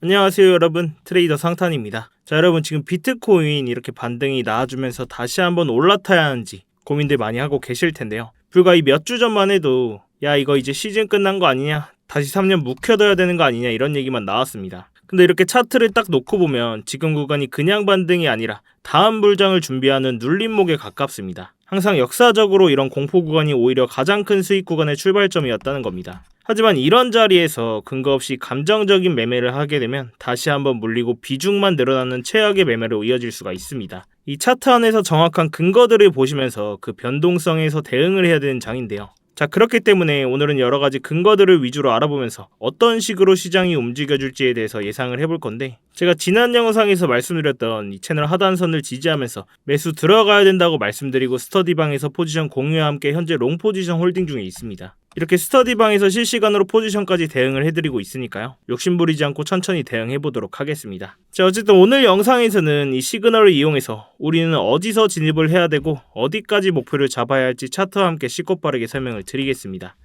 안녕하세요 여러분, 트레이더 상탄입니다. 자, 여러분 지금 비트코인 이렇게 반등이 나와주면서 다시 한번 올라타야 하는지 고민들 많이 하고 계실 텐데요. 불과 이 몇 주 전만 해도 야 이거 이제 시즌 끝난 거 아니냐, 다시 3년 묵혀둬야 되는 거 아니냐 이런 얘기만 나왔습니다. 근데 이렇게 차트를 딱 놓고 보면 지금 구간이 그냥 반등이 아니라 다음 불장을 준비하는 눌림목에 가깝습니다. 항상 역사적으로 이런 공포 구간이 오히려 가장 큰 수익 구간의 출발점이었다는 겁니다. 하지만 이런 자리에서 근거 없이 감정적인 매매를 하게 되면 다시 한번 물리고 비중만 늘어나는 최악의 매매로 이어질 수가 있습니다. 이 차트 안에서 정확한 근거들을 보시면서 그 변동성에서 대응을 해야 되는 장인데요. 자, 그렇기 때문에 오늘은 여러 가지 근거들을 위주로 알아보면서 어떤 식으로 시장이 움직여줄지에 대해서 예상을 해볼 건데, 제가 지난 영상에서 말씀드렸던 이 채널 하단선을 지지하면서 매수 들어가야 된다고 말씀드리고 스터디방에서 포지션 공유와 함께 현재 롱 포지션 홀딩 중에 있습니다. 이렇게 스터디방에서 실시간으로 포지션까지 대응을 해드리고 있으니까요. 욕심부리지 않고 천천히 대응해보도록 하겠습니다. 자, 어쨌든 오늘 영상에서는 이 시그널을 이용해서 우리는 어디서 진입을 해야 되고 어디까지 목표를 잡아야 할지 차트와 함께 쉽고 빠르게 설명을 드리겠습니다.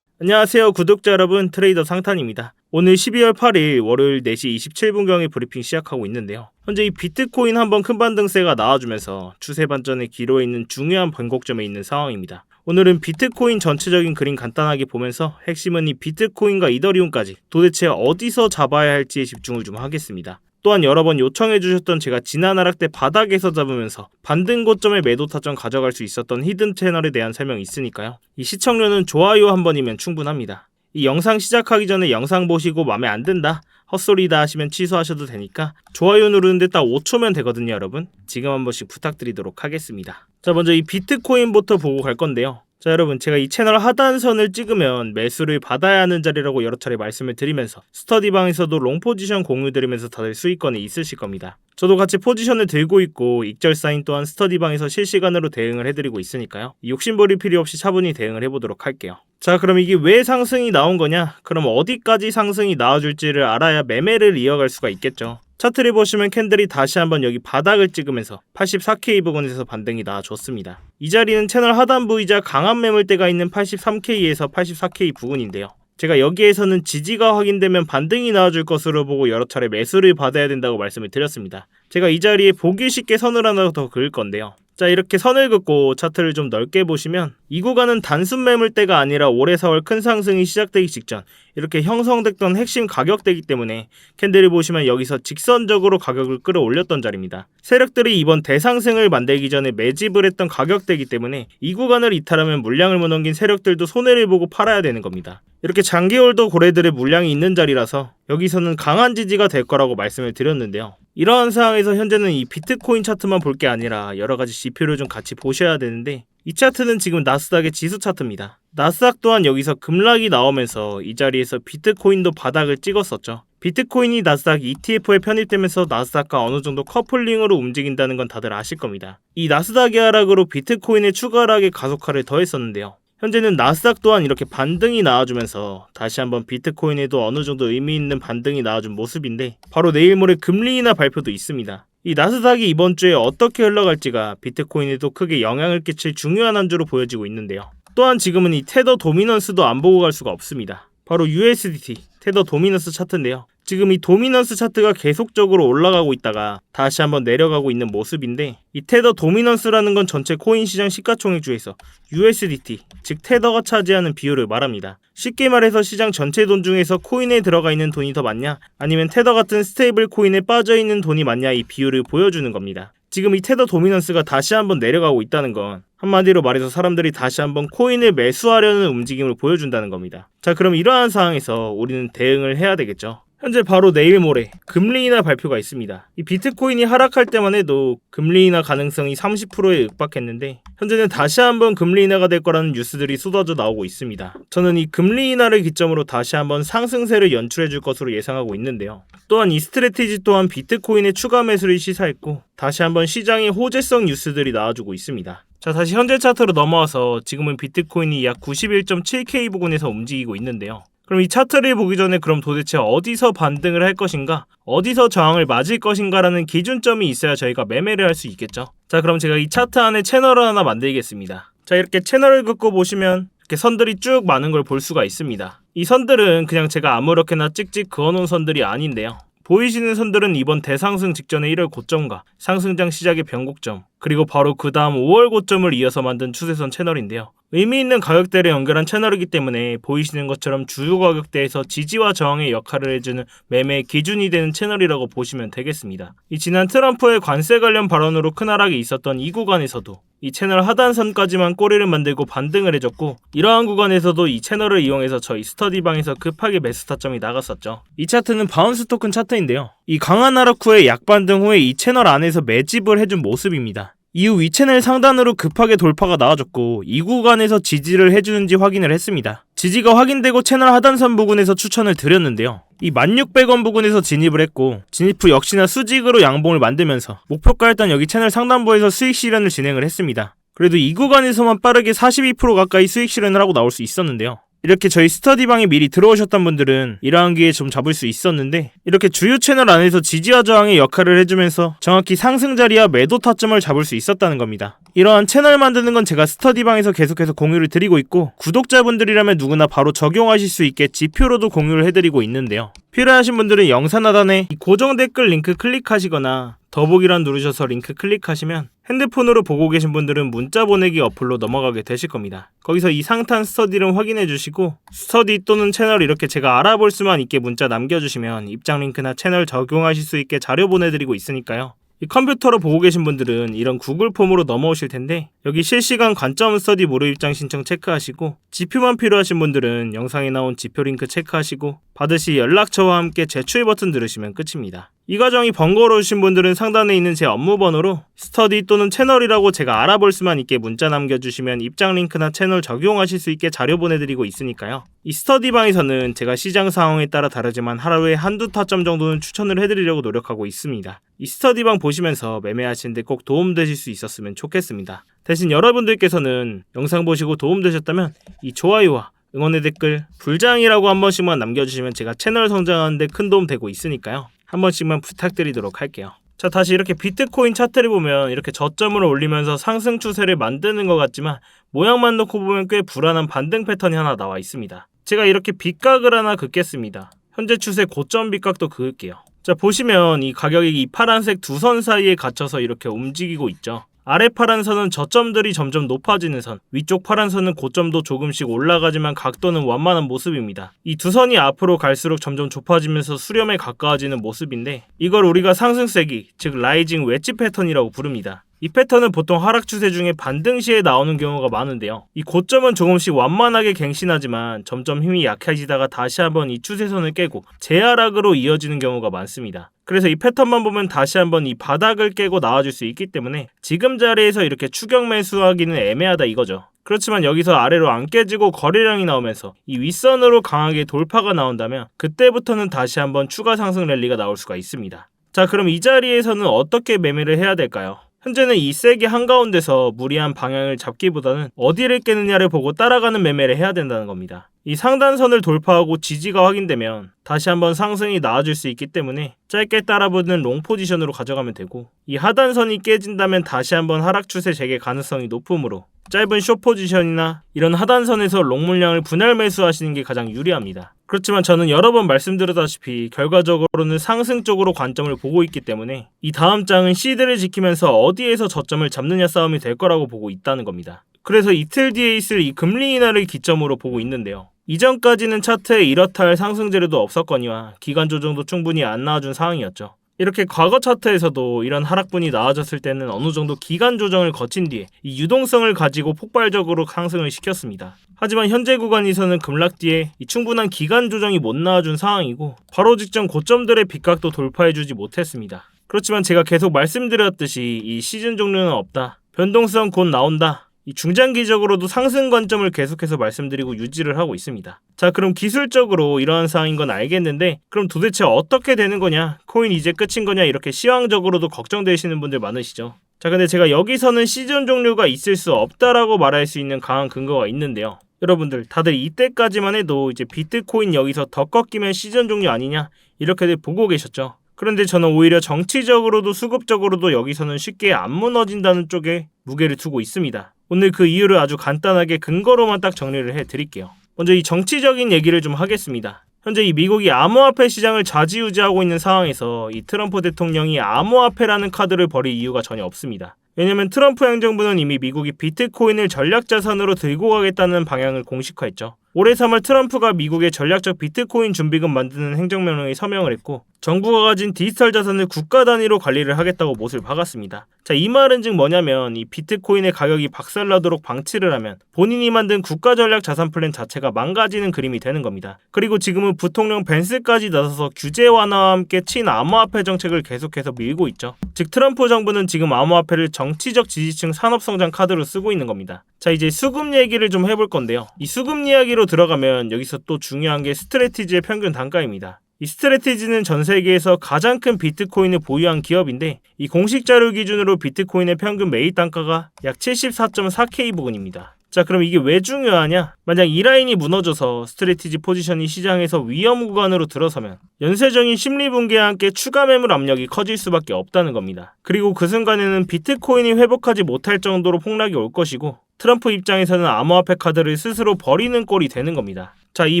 안녕하세요 구독자 여러분, 트레이더 상탄입니다. 오늘 12월 8일 월요일 4시 27분경에 브리핑 시작하고 있는데요. 현재 이 비트코인 한번 큰 반등세가 나와주면서 추세 반전의 기로에 있는 중요한 변곡점에 있는 상황입니다. 오늘은 비트코인 전체적인 그림 간단하게 보면서 핵심은 이 비트코인과 이더리움까지 도대체 어디서 잡아야 할지에 집중을 좀 하겠습니다. 또한 여러 번 요청해주셨던 제가 지난 하락 때 바닥에서 잡으면서 반등 고점에 매도 타점 가져갈 수 있었던 히든 채널에 대한 설명이 있으니까요. 이 시청료는 좋아요 한 번이면 충분합니다. 이 영상 시작하기 전에 영상 보시고 맘에 안 든다, 헛소리다 하시면 취소하셔도 되니까 좋아요 누르는데 딱 5초면 되거든요 여러분. 지금 한 번씩 부탁드리도록 하겠습니다. 자, 먼저 이 비트코인부터 보고 갈 건데요. 자, 여러분 제가 이 채널 하단선을 찍으면 매수를 받아야 하는 자리라고 여러 차례 말씀을 드리면서 스터디방에서도 롱 포지션 공유 드리면서 다들 수익권에 있으실 겁니다. 저도 같이 포지션을 들고 있고 익절 사인 또한 스터디방에서 실시간으로 대응을 해드리고 있으니까요. 욕심부릴 필요 없이 차분히 대응을 해보도록 할게요. 자, 그럼 이게 왜 상승이 나온 거냐? 그럼 어디까지 상승이 나와줄지를 알아야 매매를 이어갈 수가 있겠죠. 차트를 보시면 캔들이 다시 한번 여기 바닥을 찍으면서 84K 부근에서 반등이 나와줬습니다. 이 자리는 채널 하단부이자 강한 매물대가 있는 83K에서 84K 부근인데요. 제가 여기에서는 지지가 확인되면 반등이 나와줄 것으로 보고 여러 차례 매수를 받아야 된다고 말씀을 드렸습니다. 제가 이 자리에 보기 쉽게 선을 하나 더 그을 건데요. 자, 이렇게 선을 긋고 차트를 좀 넓게 보시면 이 구간은 단순 매물대가 아니라 올해 4월 큰 상승이 시작되기 직전 이렇게 형성됐던 핵심 가격대이기 때문에 캔들을 보시면 여기서 직선적으로 가격을 끌어올렸던 자리입니다. 세력들이 이번 대상승을 만들기 전에 매집을 했던 가격대이기 때문에 이 구간을 이탈하면 물량을 못 넘긴 세력들도 손해를 보고 팔아야 되는 겁니다. 이렇게 장기홀더 고래들의 물량이 있는 자리라서 여기서는 강한 지지가 될 거라고 말씀을 드렸는데요. 이러한 상황에서 현재는 이 비트코인 차트만 볼 게 아니라 여러 가지 지표를 좀 같이 보셔야 되는데, 이 차트는 지금 나스닥의 지수 차트입니다. 나스닥 또한 여기서 급락이 나오면서 이 자리에서 비트코인도 바닥을 찍었었죠. 비트코인이 나스닥 ETF에 편입되면서 나스닥과 어느 정도 커플링으로 움직인다는 건 다들 아실 겁니다. 이 나스닥의 하락으로 비트코인의 추가 하락의 가속화를 더했었는데요. 현재는 나스닥 또한 이렇게 반등이 나와주면서 다시 한번 비트코인에도 어느 정도 의미 있는 반등이 나와준 모습인데, 바로 내일 모레 금리 인하 발표도 있습니다. 이 나스닥이 이번 주에 어떻게 흘러갈지가 비트코인에도 크게 영향을 끼칠 중요한 한 주로 보여지고 있는데요. 또한 지금은 이 테더 도미넌스도 안 보고 갈 수가 없습니다. 바로 USDT 테더 도미넌스 차트인데요. 지금 이 도미넌스 차트가 계속적으로 올라가고 있다가 다시 한번 내려가고 있는 모습인데, 이 테더 도미넌스라는 건 전체 코인 시장 시가총액주에서 USDT, 즉 테더가 차지하는 비율을 말합니다. 쉽게 말해서 시장 전체 돈 중에서 코인에 들어가 있는 돈이 더 많냐, 아니면 테더 같은 스테이블 코인에 빠져 있는 돈이 많냐, 이 비율을 보여주는 겁니다. 지금 이 테더 도미넌스가 다시 한번 내려가고 있다는 건 한마디로 말해서 사람들이 다시 한번 코인을 매수하려는 움직임을 보여준다는 겁니다. 자, 그럼 이러한 상황에서 우리는 대응을 해야 되겠죠. 현재 바로 내일 모레 금리 인하 발표가 있습니다. 이 비트코인이 하락할 때만 해도 금리 인하 가능성이 30%에 육박했는데, 현재는 다시 한번 금리 인하가 될 거라는 뉴스들이 쏟아져 나오고 있습니다. 저는 이 금리 인하를 기점으로 다시 한번 상승세를 연출해 줄 것으로 예상하고 있는데요. 또한 이 스트래티지 또한 비트코인의 추가 매수를 시사했고 다시 한번 시장의 호재성 뉴스들이 나와주고 있습니다. 자, 다시 현재 차트로 넘어와서 지금은 비트코인이 약 91.7K 부근에서 움직이고 있는데요. 그럼 이 차트를 보기 전에 그럼 도대체 어디서 반등을 할 것인가, 어디서 저항을 맞을 것인가라는 기준점이 있어야 저희가 매매를 할 수 있겠죠. 자, 그럼 제가 이 차트 안에 채널을 하나 만들겠습니다. 자, 이렇게 채널을 긋고 보시면 이렇게 선들이 쭉 많은 걸 볼 수가 있습니다. 이 선들은 그냥 제가 아무렇게나 찍찍 그어놓은 선들이 아닌데요. 보이시는 선들은 이번 대상승 직전의 1월 고점과 상승장 시작의 변곡점, 그리고 바로 그 다음 5월 고점을 이어서 만든 추세선 채널인데요. 의미 있는 가격대를 연결한 채널이기 때문에 보이시는 것처럼 주요 가격대에서 지지와 저항의 역할을 해주는 매매의 기준이 되는 채널이라고 보시면 되겠습니다. 이 지난 트럼프의 관세 관련 발언으로 큰 하락이 있었던 이 구간에서도 이 채널 하단선까지만 꼬리를 만들고 반등을 해줬고, 이러한 구간에서도 이 채널을 이용해서 저희 스터디방에서 급하게 매수 타점이 나갔었죠. 이 차트는 바운스 토큰 차트인데요. 이 강한 하락 후에 약반등 후에 이 채널 안에서 매집을 해준 모습입니다. 이후 위 채널 상단으로 급하게 돌파가 나와줬고, 이 구간에서 지지를 해주는지 확인을 했습니다. 지지가 확인되고 채널 하단선 부근에서 추천을 드렸는데요. 이 1600원 부근에서 진입을 했고, 진입 후 역시나 수직으로 양봉을 만들면서 목표가였던 여기 채널 상단부에서 수익 실현을 진행을 했습니다. 그래도 이 구간에서만 빠르게 42% 가까이 수익 실현을 하고 나올 수 있었는데요. 이렇게 저희 스터디방에 미리 들어오셨던 분들은 이러한 기회에 좀 잡을 수 있었는데, 이렇게 주요 채널 안에서 지지와 저항의 역할을 해주면서 정확히 상승 자리와 매도 타점을 잡을 수 있었다는 겁니다. 이러한 채널 만드는 건 제가 스터디방에서 계속해서 공유를 드리고 있고, 구독자분들이라면 누구나 바로 적용하실 수 있게 지표로도 공유를 해드리고 있는데요. 필요하신 분들은 영상 하단에 이 고정 댓글 링크 클릭하시거나 더보기란 누르셔서 링크 클릭하시면 핸드폰으로 보고 계신 분들은 문자 보내기 어플로 넘어가게 되실 겁니다. 거기서 이 상탄 스터디룸 확인해 주시고, 스터디 또는 채널 이렇게 제가 알아볼 수만 있게 문자 남겨주시면 입장 링크나 채널 적용하실 수 있게 자료 보내드리고 있으니까요. 이 컴퓨터로 보고 계신 분들은 이런 구글 폼으로 넘어오실 텐데, 여기 실시간 관점 스터디 무료 입장 신청 체크하시고, 지표만 필요하신 분들은 영상에 나온 지표 링크 체크하시고, 받으시 연락처와 함께 제출 버튼 누르시면 끝입니다. 이 과정이 번거로우신 분들은 상단에 있는 제 업무 번호로 스터디 또는 채널이라고 제가 알아볼 수만 있게 문자 남겨주시면 입장 링크나 채널 적용하실 수 있게 자료 보내드리고 있으니까요. 이 스터디방에서는 제가 시장 상황에 따라 다르지만 하루에 한두 타점 정도는 추천을 해드리려고 노력하고 있습니다. 이 스터디방 보시면서 매매하시는데 꼭 도움되실 수 있었으면 좋겠습니다. 대신 여러분들께서는 영상 보시고 도움되셨다면 이 좋아요와 응원의 댓글, 불장이라고 한 번씩만 남겨주시면 제가 채널 성장하는데 큰 도움 되고 있으니까요. 한 번씩만 부탁드리도록 할게요. 자, 다시 이렇게 비트코인 차트를 보면 이렇게 저점을 올리면서 상승 추세를 만드는 것 같지만, 모양만 놓고 보면 꽤 불안한 반등 패턴이 하나 나와 있습니다. 제가 이렇게 빗각을 하나 긋겠습니다. 현재 추세 고점 빗각도 그을게요. 자, 보시면 이 가격이 이 파란색 두 선 사이에 갇혀서 이렇게 움직이고 있죠. 아래 파란 선은 저점들이 점점 높아지는 선, 위쪽 파란 선은 고점도 조금씩 올라가지만 각도는 완만한 모습입니다. 이 두 선이 앞으로 갈수록 점점 좁아지면서 수렴에 가까워지는 모습인데, 이걸 우리가 상승세기, 즉 라이징 웨지 패턴이라고 부릅니다. 이 패턴은 보통 하락 추세 중에 반등 시에 나오는 경우가 많은데요. 이 고점은 조금씩 완만하게 갱신하지만 점점 힘이 약해지다가 다시 한번 이 추세선을 깨고 재하락으로 이어지는 경우가 많습니다. 그래서 이 패턴만 보면 다시 한번 이 바닥을 깨고 나와줄 수 있기 때문에 지금 자리에서 이렇게 추격 매수하기는 애매하다 이거죠. 그렇지만 여기서 아래로 안 깨지고 거래량이 나오면서 이 윗선으로 강하게 돌파가 나온다면 그때부터는 다시 한번 추가 상승 랠리가 나올 수가 있습니다. 자, 그럼 이 자리에서는 어떻게 매매를 해야 될까요? 현재는 이 세기 한가운데서 무리한 방향을 잡기보다는 어디를 깨느냐를 보고 따라가는 매매를 해야 된다는 겁니다. 이 상단선을 돌파하고 지지가 확인되면 다시 한번 상승이 나와줄 수 있기 때문에 짧게 따라붙는 롱 포지션으로 가져가면 되고, 이 하단선이 깨진다면 다시 한번 하락 추세 재개 가능성이 높으므로 짧은 숏 포지션이나 이런 하단선에서 롱 물량을 분할 매수하시는 게 가장 유리합니다. 그렇지만 저는 여러 번 말씀드렸다시피 결과적으로는 상승 쪽으로 관점을 보고 있기 때문에 이 다음 장은 시드를 지키면서 어디에서 저점을 잡느냐 싸움이 될 거라고 보고 있다는 겁니다. 그래서 이틀 뒤에 있을 이 금리 인하를 기점으로 보고 있는데요. 이전까지는 차트에 이렇다 할 상승 재료도 없었거니와 기간 조정도 충분히 안 나와준 상황이었죠. 이렇게 과거 차트에서도 이런 하락분이 나와졌을 때는 어느 정도 기간 조정을 거친 뒤에 이 유동성을 가지고 폭발적으로 상승을 시켰습니다. 하지만 현재 구간에서는 급락 뒤에 이 충분한 기간 조정이 못 나와준 상황이고, 바로 직전 고점들의 빗각도 돌파해주지 못했습니다. 그렇지만 제가 계속 말씀드렸듯이 이 시즌 종료는 없다, 변동성 곧 나온다, 이 중장기적으로도 상승 관점을 계속해서 말씀드리고 유지를 하고 있습니다. 자, 그럼 기술적으로 이러한 상황인 건 알겠는데, 그럼 도대체 어떻게 되는 거냐, 코인 이제 끝인 거냐, 이렇게 시황적으로도 걱정되시는 분들 많으시죠. 자, 근데 제가 여기서는 시즌 종료가 있을 수 없다라고 말할 수 있는 강한 근거가 있는데요. 여러분들 다들 이때까지만 해도 이제 비트코인 여기서 더 꺾이면 시즌 종료 아니냐 이렇게들 보고 계셨죠. 그런데 저는 오히려 정치적으로도 수급적으로도 여기서는 쉽게 안 무너진다는 쪽에 무게를 두고 있습니다. 오늘 그 이유를 아주 간단하게 근거로만 딱 정리를 해드릴게요. 먼저 이 정치적인 얘기를 좀 하겠습니다. 현재 이 미국이 암호화폐 시장을 좌지우지하고 있는 상황에서 이 트럼프 대통령이 암호화폐라는 카드를 버릴 이유가 전혀 없습니다. 왜냐면 트럼프 행정부는 이미 미국이 비트코인을 전략자산으로 들고 가겠다는 방향을 공식화했죠. 올해 3월 트럼프가 미국의 전략적 비트코인 준비금 만드는 행정명령에 서명을 했고 정부가 가진 디지털 자산을 국가 단위로 관리를 하겠다고 못을 박았습니다. 자, 이 말은 즉 뭐냐면 이 비트코인의 가격이 박살나도록 방치를 하면 본인이 만든 국가 전략 자산 플랜 자체가 망가지는 그림이 되는 겁니다. 그리고 지금은 부통령 벤스까지 나서서 규제 완화와 함께 친암호화폐 정책을 계속해서 밀고 있죠. 즉 트럼프 정부는 지금 암호화폐를 정치적 지지층 산업성장 카드로 쓰고 있는 겁니다. 자, 이제 수급 얘기를 좀 해볼 건데요. 이 수급 이야기로 들어가면 여기서 또 중요한 게 스트래티지의 평균 단가입니다. 이 스트래티지는 전 세계에서 가장 큰 비트코인을 보유한 기업인데 이 공식 자료 기준으로 비트코인의 평균 매입 단가가 약 74.4K 부근입니다. 자, 그럼 이게 왜 중요하냐? 만약 이 라인이 무너져서 스트래티지 포지션이 시장에서 위험 구간으로 들어서면 연쇄적인 심리 붕괴와 함께 추가 매물 압력이 커질 수밖에 없다는 겁니다. 그리고 그 순간에는 비트코인이 회복하지 못할 정도로 폭락이 올 것이고 트럼프 입장에서는 암호화폐 카드를 스스로 버리는 꼴이 되는 겁니다. 자, 이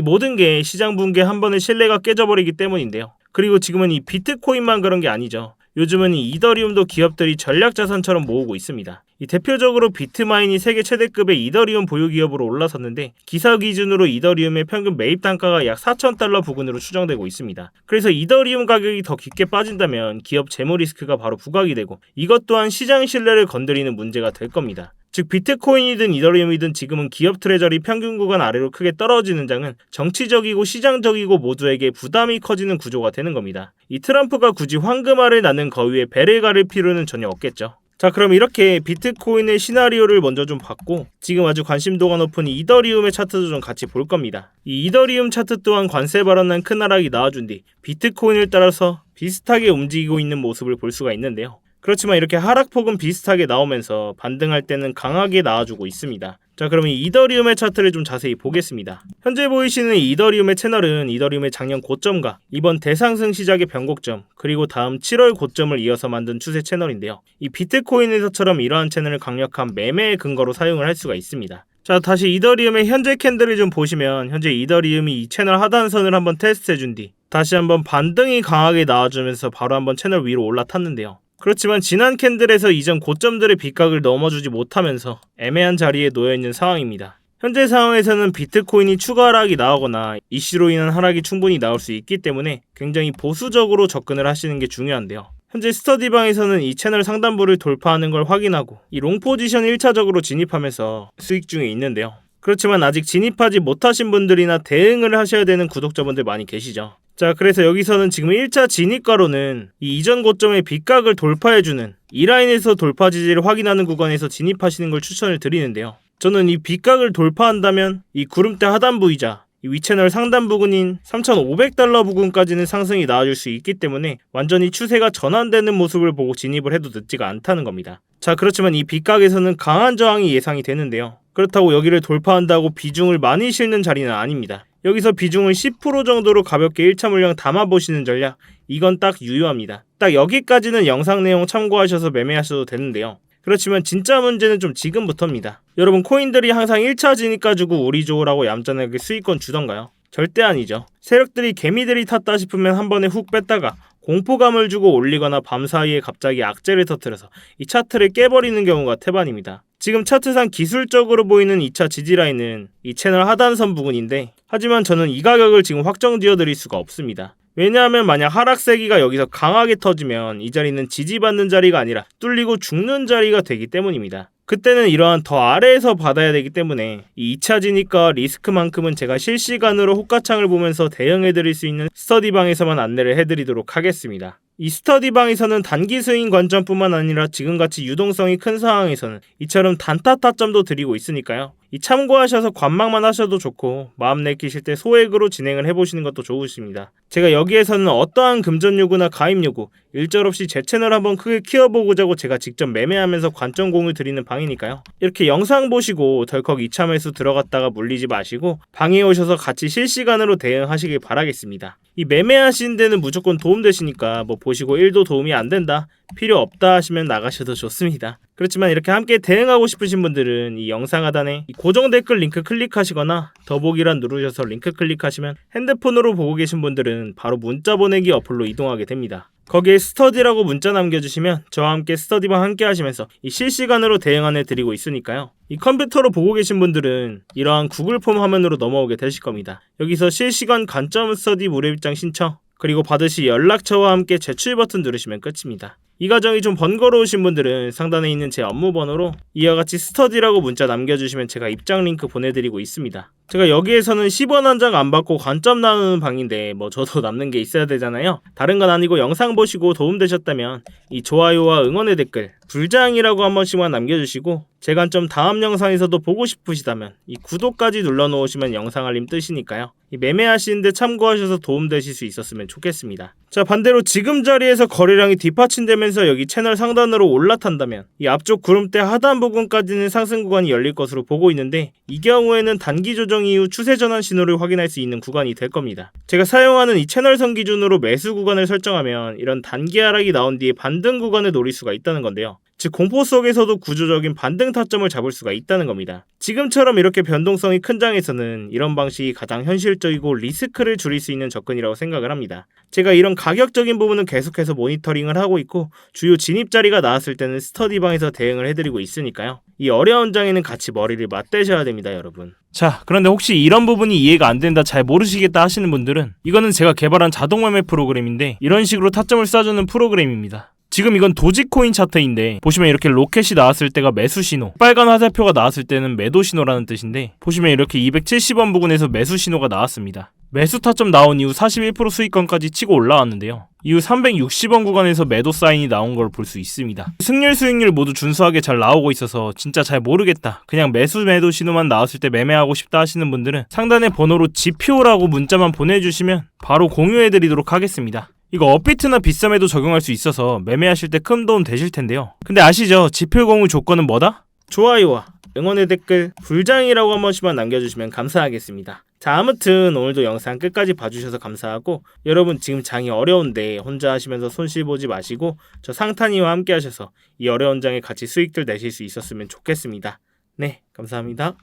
모든 게 시장 붕괴 한 번에 신뢰가 깨져버리기 때문인데요. 그리고 지금은 이 비트코인만 그런 게 아니죠. 요즘은 이 이더리움도 기업들이 전략자산처럼 모으고 있습니다. 이 대표적으로 비트마인이 세계 최대급의 이더리움 보유 기업으로 올라섰는데 기사 기준으로 이더리움의 평균 매입 단가가 약 4,000달러 부근으로 추정되고 있습니다. 그래서 이더리움 가격이 더 깊게 빠진다면 기업 재무 리스크가 바로 부각이 되고 이것 또한 시장 신뢰를 건드리는 문제가 될 겁니다. 즉 비트코인이든 이더리움이든 지금은 기업 트레저리 평균 구간 아래로 크게 떨어지는 장은 정치적이고 시장적이고 모두에게 부담이 커지는 구조가 되는 겁니다. 이 트럼프가 굳이 황금알을 낳는 거위에 배를 가릴 필요는 전혀 없겠죠. 자, 그럼 이렇게 비트코인의 시나리오를 먼저 좀 봤고 지금 아주 관심도가 높은 이더리움의 차트도 좀 같이 볼 겁니다. 이 이더리움 차트 또한 관세 발언한 큰 하락이 나와준 뒤 비트코인을 따라서 비슷하게 움직이고 있는 모습을 볼 수가 있는데요. 그렇지만 이렇게 하락폭은 비슷하게 나오면서 반등할 때는 강하게 나와주고 있습니다. 자, 그러면 이더리움의 차트를 좀 자세히 보겠습니다. 현재 보이시는 이더리움의 채널은 이더리움의 작년 고점과 이번 대상승 시작의 변곡점 그리고 다음 7월 고점을 이어서 만든 추세 채널인데요. 이 비트코인에서처럼 이러한 채널을 강력한 매매의 근거로 사용을 할 수가 있습니다. 자, 다시 이더리움의 현재 캔들을 좀 보시면 현재 이더리움이 이 채널 하단선을 한번 테스트해준 뒤 다시 한번 반등이 강하게 나와주면서 바로 한번 채널 위로 올라탔는데요. 그렇지만 지난 캔들에서 이전 고점들의 빗각을 넘어주지 못하면서 애매한 자리에 놓여있는 상황입니다. 현재 상황에서는 비트코인이 추가 하락이 나오거나 이슈로 인한 하락이 충분히 나올 수 있기 때문에 굉장히 보수적으로 접근을 하시는 게 중요한데요. 현재 스터디방에서는 이 채널 상단부를 돌파하는 걸 확인하고 이 롱 포지션 1차적으로 진입하면서 수익 중에 있는데요. 그렇지만 아직 진입하지 못하신 분들이나 대응을 하셔야 되는 구독자분들 많이 계시죠. 자, 그래서 여기서는 지금 1차 진입가로는 이 이전 고점의 빗각을 돌파해주는 이 라인에서 돌파 지지를 확인하는 구간에서 진입하시는 걸 추천을 드리는데요. 저는 이 빗각을 돌파한다면 이 구름대 하단부이자 이 위채널 상단 부근인 3,500달러 부근까지는 상승이 나와줄 수 있기 때문에 완전히 추세가 전환되는 모습을 보고 진입을 해도 늦지가 않다는 겁니다. 자, 그렇지만 이 빗각에서는 강한 저항이 예상이 되는데요. 그렇다고 여기를 돌파한다고 비중을 많이 실는 자리는 아닙니다. 여기서 비중을 10% 정도로 가볍게 1차 물량 담아보시는 전략, 이건 딱 유효합니다. 딱 여기까지는 영상 내용 참고하셔서 매매하셔도 되는데요. 그렇지만 진짜 문제는 좀 지금부터입니다. 여러분, 코인들이 항상 1차 진입 가지고 우리 좋으라고 얌전하게 수익권 주던가요? 절대 아니죠. 세력들이 개미들이 탔다 싶으면 한 번에 훅 뺐다가 공포감을 주고 올리거나 밤사이에 갑자기 악재를 터뜨려서 이 차트를 깨버리는 경우가 태반입니다. 지금 차트상 기술적으로 보이는 2차 지지라인은 이 채널 하단선 부근인데 하지만 저는 이 가격을 지금 확정 지어드릴 수가 없습니다. 왜냐하면 만약 하락세기가 여기서 강하게 터지면 이 자리는 지지받는 자리가 아니라 뚫리고 죽는 자리가 되기 때문입니다. 그때는 이러한 더 아래에서 받아야 되기 때문에 이 2차 진입과 리스크만큼은 제가 실시간으로 호가창을 보면서 대응해드릴 수 있는 스터디방에서만 안내를 해드리도록 하겠습니다. 이 스터디방에서는 단기 스윙 관점뿐만 아니라 지금같이 유동성이 큰 상황에서는 이처럼 단타 타점도 드리고 있으니까요. 이 참고하셔서 관망만 하셔도 좋고 마음 내키실 때 소액으로 진행을 해보시는 것도 좋으십니다. 제가 여기에서는 어떠한 금전 요구나 가입 요구, 일절 없이 제 채널 한번 크게 키워보고자고 제가 직접 매매하면서 관점 공유 드리는 방이니까요. 이렇게 영상 보시고 덜컥 2차 매수 들어갔다가 물리지 마시고 방에 오셔서 같이 실시간으로 대응하시길 바라겠습니다. 이 매매하시는 데는 무조건 도움되시니까 뭐 보시고 1도 도움이 안 된다, 필요 없다 하시면 나가셔도 좋습니다. 그렇지만 이렇게 함께 대응하고 싶으신 분들은 이 영상 하단에 이 고정 댓글 링크 클릭하시거나 더보기란 누르셔서 링크 클릭하시면 핸드폰으로 보고 계신 분들은 바로 문자 보내기 어플로 이동하게 됩니다. 거기에 스터디라고 문자 남겨주시면 저와 함께 스터디방 함께 하시면서 이 실시간으로 대응안내 드리고 있으니까요. 이 컴퓨터로 보고 계신 분들은 이러한 구글 폼 화면으로 넘어오게 되실 겁니다. 여기서 실시간 관점 스터디 무료 입장 신청 그리고 받으실 연락처와 함께 제출 버튼 누르시면 끝입니다. 이 과정이 좀 번거로우신 분들은 상단에 있는 제 업무 번호로 이와 같이 스터디라고 문자 남겨주시면 제가 입장 링크 보내드리고 있습니다. 제가 여기에서는 10원 한 장 안 받고 관점 나누는 방인데 뭐 저도 남는 게 있어야 되잖아요. 다른 건 아니고 영상 보시고 도움되셨다면 이 좋아요와 응원의 댓글 불장이라고 한 번씩만 남겨주시고 제 관점 다음 영상에서도 보고 싶으시다면 이 구독까지 눌러놓으시면 영상 알림 뜨시니까요. 이 매매하시는데 참고하셔서 도움되실 수 있었으면 좋겠습니다. 자, 반대로 지금 자리에서 거래량이 뒷받침되면서 여기 채널 상단으로 올라탄다면 이 앞쪽 구름대 하단 부분까지는 상승 구간이 열릴 것으로 보고 있는데 이 경우에는 단기 조정 이후 추세 전환 신호를 확인할 수 있는 구간이 될 겁니다. 제가 사용하는 이 채널선 기준으로 매수 구간을 설정하면 이런 단기 하락이 나온 뒤에 반등 구간을 노릴 수가 있다는 건데요. 즉 공포 속에서도 구조적인 반등 타점을 잡을 수가 있다는 겁니다. 지금처럼 이렇게 변동성이 큰 장에서는 이런 방식이 가장 현실적이고 리스크를 줄일 수 있는 접근이라고 생각을 합니다. 제가 이런 가격적인 부분은 계속해서 모니터링을 하고 있고 주요 진입 자리가 나왔을 때는 스터디방에서 대응을 해드리고 있으니까요. 이 어려운 장에는 같이 머리를 맞대셔야 됩니다, 여러분. 자, 그런데 혹시 이런 부분이 이해가 안 된다, 잘 모르시겠다 하시는 분들은 이거는 제가 개발한 자동 매매 프로그램인데 이런 식으로 타점을 쏴주는 프로그램입니다. 지금 이건 도지코인 차트인데 보시면 이렇게 로켓이 나왔을 때가 매수 신호, 빨간 화살표가 나왔을 때는 매도 신호라는 뜻인데 보시면 이렇게 270원 부근에서 매수 신호가 나왔습니다. 매수 타점 나온 이후 41% 수익권까지 치고 올라왔는데요. 이후 360원 구간에서 매도 사인이 나온 걸 볼 수 있습니다. 승률 수익률 모두 준수하게 잘 나오고 있어서 진짜 잘 모르겠다, 그냥 매수 매도 신호만 나왔을 때 매매하고 싶다 하시는 분들은 상단의 번호로 지표라고 문자만 보내주시면 바로 공유해드리도록 하겠습니다. 이거 업비트나 빗썸에도 적용할 수 있어서 매매하실 때 큰 도움 되실 텐데요. 근데 아시죠? 지표 공유 조건은 뭐다? 좋아요와 응원의 댓글 불장이라고 한 번씩만 남겨주시면 감사하겠습니다. 자, 아무튼 오늘도 영상 끝까지 봐주셔서 감사하고 여러분 지금 장이 어려운데 혼자 하시면서 손실 보지 마시고 저 상탄이와 함께 하셔서 이 어려운 장에 같이 수익들 내실 수 있었으면 좋겠습니다. 네, 감사합니다.